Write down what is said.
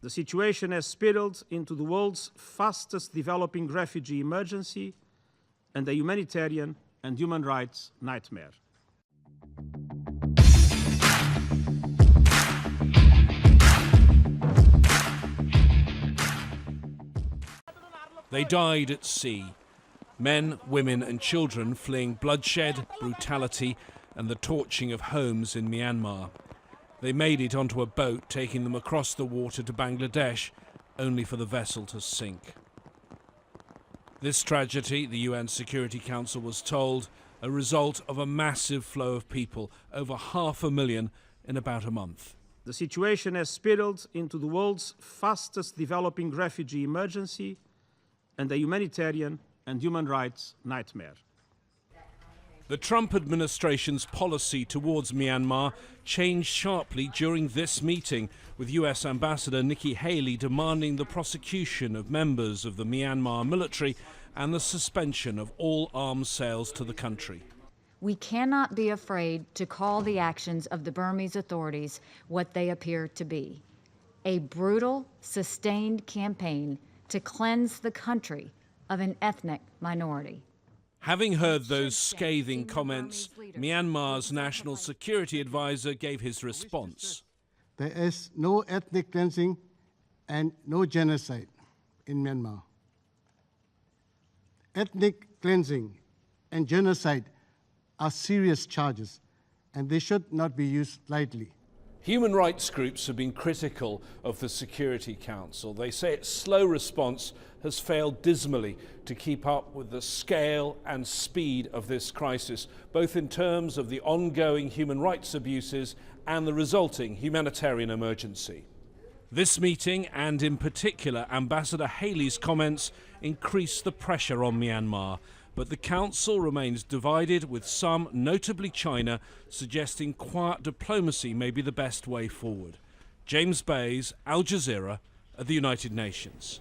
The situation has spiraled into the world's fastest developing refugee emergency and a humanitarian and human rights nightmare. They died at sea. Men, women and children fleeing bloodshed, brutality and the torching of homes in Myanmar. They made it onto a boat taking them across the water to Bangladesh, only for the vessel to sink. This tragedy, the UN Security Council was told, a result of a massive flow of people, over 500,000 in about a month. The situation has spiraled into the world's fastest developing refugee emergency and a humanitarian and human rights nightmare. The Trump administration's policy towards Myanmar changed sharply during this meeting, with US Ambassador Nikki Haley demanding the prosecution of members of the Myanmar military and the suspension of all arms sales to the country. We cannot be afraid to call the actions of the Burmese authorities what they appear to be: a brutal, sustained campaign to cleanse the country of an ethnic minority. Having heard those scathing comments, Myanmar's National Security Advisor gave his response. There is no ethnic cleansing and no genocide in Myanmar. Ethnic cleansing and genocide are serious charges, and they should not be used lightly. Human rights groups have been critical of the Security Council. They say its slow response has failed dismally to keep up with the scale and speed of this crisis, both in terms of the ongoing human rights abuses and the resulting humanitarian emergency. This meeting, and in particular Ambassador Haley's comments, increased the pressure on Myanmar. But the Council remains divided, with some, notably China, suggesting quiet diplomacy may be the best way forward. James Bays, Al Jazeera, at the United Nations.